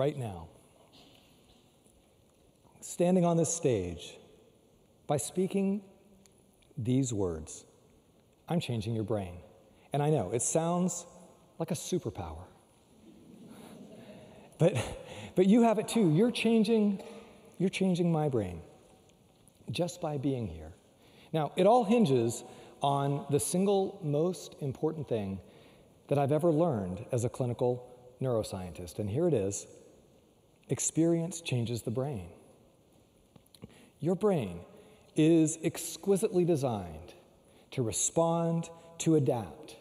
right now, standing on this stage, by speaking these words, I'm changing your brain. And I know, it sounds like a superpower. But you have it too. You're changing my brain just by being here. Now, it all hinges on the single most important thing that I've ever learned as a clinical neuroscientist. And here it is: experience changes the brain. Your brain is exquisitely designed to respond, to adapt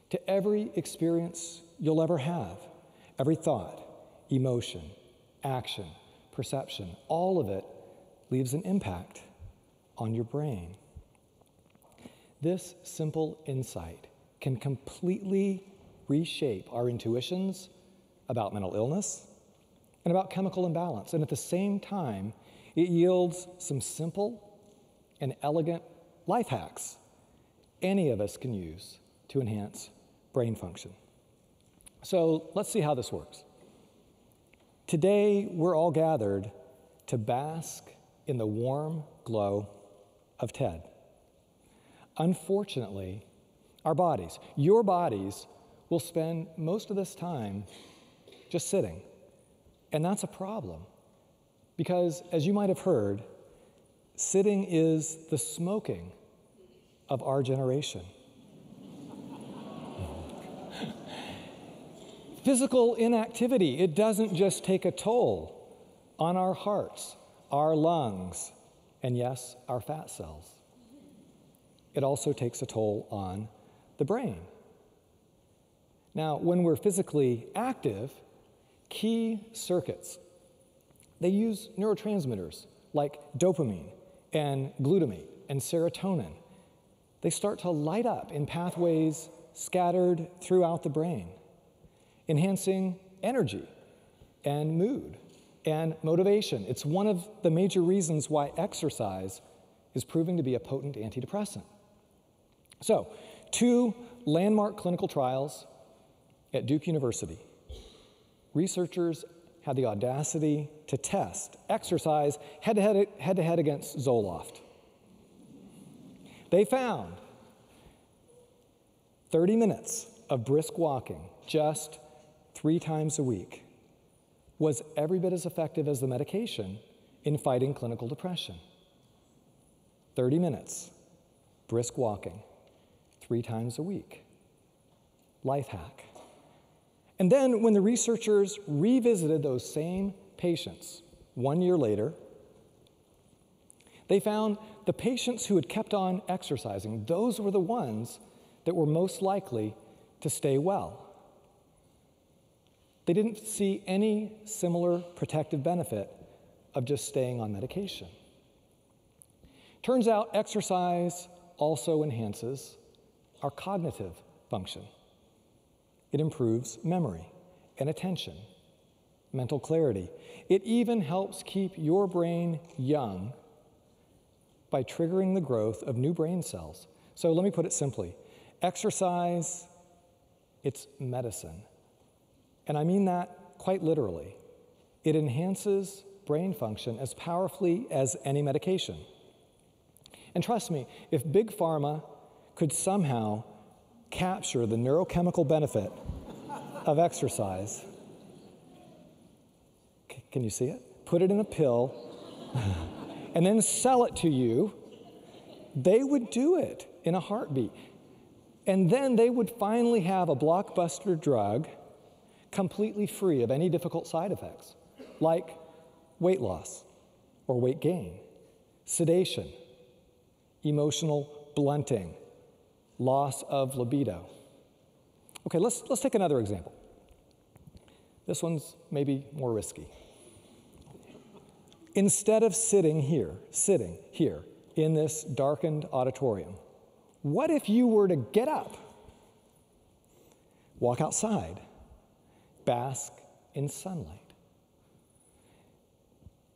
to every experience you'll ever have, every thought, emotion, action, perception. All of it leaves an impact on your brain. This simple insight can completely reshape our intuitions about mental illness and about chemical imbalance. And at the same time, it yields some simple and elegant life hacks any of us can use to enhance brain function. So let's see how this works. Today, we're all gathered to bask in the warm glow of TED. Unfortunately, our bodies, your bodies, will spend most of this time just sitting. And that's a problem because, as you might have heard, sitting is the smoking of our generation. Physical inactivity, it doesn't just take a toll on our hearts, our lungs, and yes, our fat cells. It also takes a toll on the brain. Now, when we're physically active, key circuits, they use neurotransmitters like dopamine and glutamate and serotonin. They start to light up in pathways scattered throughout the brain, enhancing energy and mood and motivation. It's one of the major reasons why exercise is proving to be a potent antidepressant. So, 2 landmark clinical trials at Duke University. Researchers had the audacity to test exercise head-to-head against Zoloft. They found 30 minutes of brisk walking just 3 times a week was every bit as effective as the medication in fighting clinical depression. 30 minutes, brisk walking, 3 times a week. Life hack. And then when the researchers revisited those same patients 1 year later, they found the patients who had kept on exercising, those were the ones that were most likely to stay well. They didn't see any similar protective benefit of just staying on medication. Turns out exercise also enhances our cognitive function. It improves memory and attention, mental clarity. It even helps keep your brain young by triggering the growth of new brain cells. So let me put it simply. Exercise, it's medicine. And I mean that quite literally. It enhances brain function as powerfully as any medication. And trust me, if Big Pharma could somehow capture the neurochemical benefit of exercise, can you see it? Put it in a pill, and then sell it to you, they would do it in a heartbeat. And then they would finally have a blockbuster drug completely free of any difficult side effects, like weight loss or weight gain, sedation, emotional blunting, loss of libido. Okay, let's take another example. This one's maybe more risky. Instead of sitting here in this darkened auditorium, what if you were to get up, walk outside, bask in sunlight?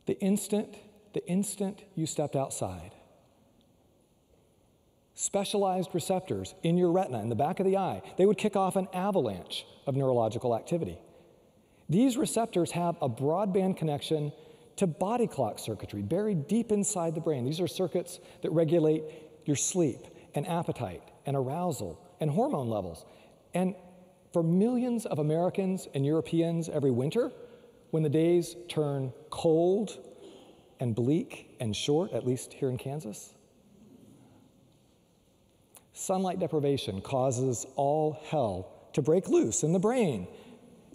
The instant you stepped outside, specialized receptors in your retina, in the back of the eye, they would kick off an avalanche of neurological activity. These receptors have a broadband connection to body clock circuitry buried deep inside the brain. These are circuits that regulate your sleep and appetite and arousal and hormone levels. And for millions of Americans and Europeans every winter, when the days turn cold and bleak and short, at least here in Kansas, sunlight deprivation causes all hell to break loose in the brain.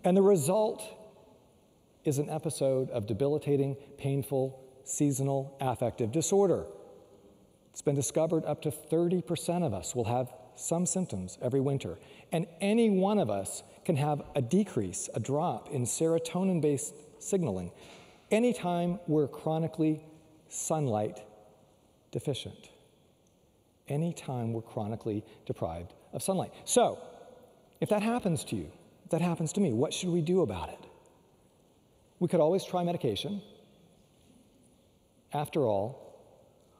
And the result is an episode of debilitating, painful, seasonal affective disorder. It's been discovered up to 30% of us will have some symptoms every winter. And any one of us can have a decrease, a drop in serotonin-based signaling anytime we're chronically sunlight deficient. Anytime we're chronically deprived of sunlight. So, if that happens to you, if that happens to me, what should we do about it? We could always try medication. After all,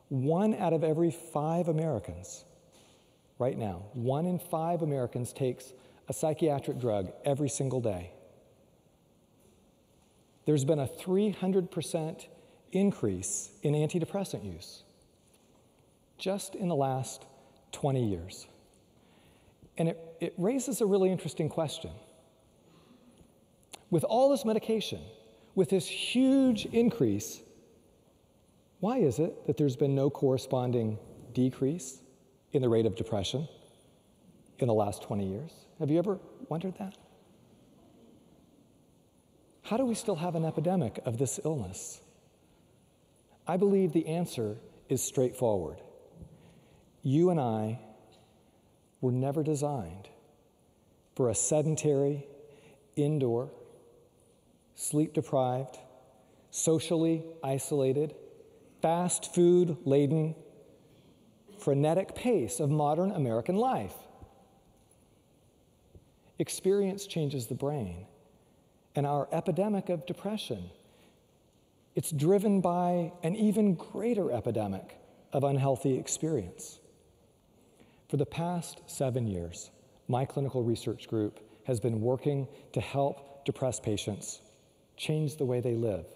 1 out of every 5 Americans, right now, 1 in 5 Americans takes a psychiatric drug every single day. There's been a 300% increase in antidepressant use just in the last 20 years. And it raises a really interesting question. With all this medication, with this huge increase, why is it that there's been no corresponding decrease in the rate of depression in the last 20 years? Have you ever wondered that? How do we still have an epidemic of this illness? I believe the answer is straightforward. You and I were never designed for a sedentary, indoor, sleep-deprived, socially isolated, fast food-laden, frenetic pace of modern American life. Experience changes the brain, and our epidemic of depression, it's driven by an even greater epidemic of unhealthy experience. For the past 7 years, my clinical research group has been working to help depressed patients change the way they live,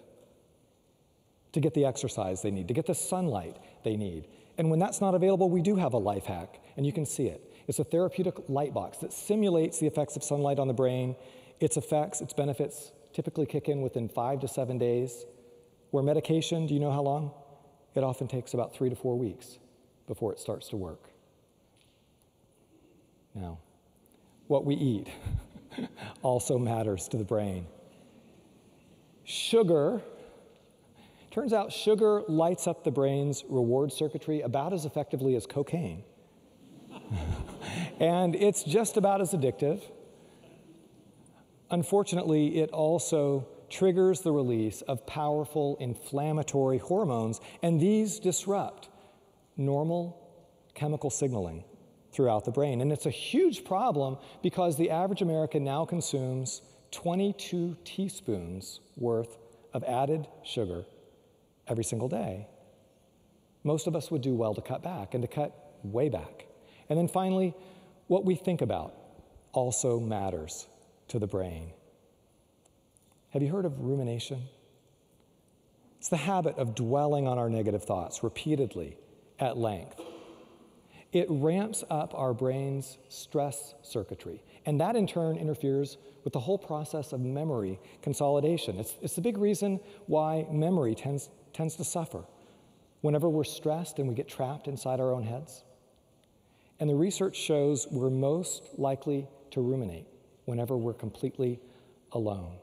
to get the exercise they need, to get the sunlight they need. And when that's not available, we do have a life hack, and you can see it. It's a therapeutic light box that simulates the effects of sunlight on the brain. Its effects, its benefits typically kick in within 5 to 7 days. Where medication, do you know how long? It often takes about 3 to 4 weeks before it starts to work. Now, what we eat also matters to the brain. Sugar, turns out sugar lights up the brain's reward circuitry about as effectively as cocaine. And it's just about as addictive. Unfortunately, it also triggers the release of powerful inflammatory hormones, and these disrupt normal chemical signaling throughout the brain. And it's a huge problem because the average American now consumes 22 teaspoons worth of added sugar every single day. Most of us would do well to cut back and to cut way back. And then finally, what we think about also matters to the brain. Have you heard of rumination? It's the habit of dwelling on our negative thoughts repeatedly at length. It ramps up our brain's stress circuitry, and that in turn interferes with the whole process of memory consolidation. It's the big reason why memory tends to suffer whenever we're stressed and we get trapped inside our own heads. And the research shows we're most likely to ruminate whenever we're completely alone.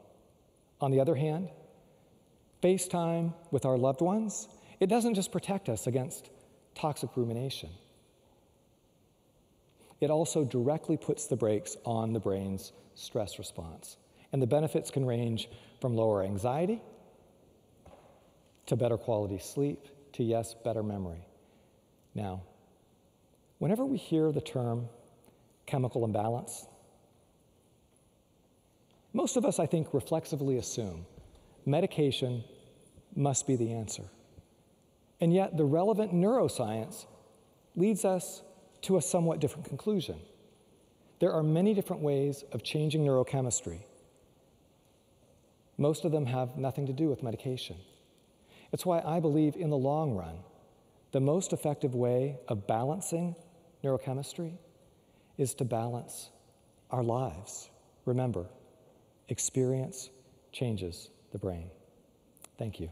On the other hand, FaceTime with our loved ones, it doesn't just protect us against toxic rumination. It also directly puts the brakes on the brain's stress response. And the benefits can range from lower anxiety to better quality sleep to, yes, better memory. Now, whenever we hear the term chemical imbalance, most of us, I think, reflexively assume medication must be the answer. And yet, the relevant neuroscience leads us to a somewhat different conclusion. There are many different ways of changing neurochemistry. Most of them have nothing to do with medication. It's why I believe in the long run, the most effective way of balancing neurochemistry is to balance our lives. Remember, experience changes the brain. Thank you.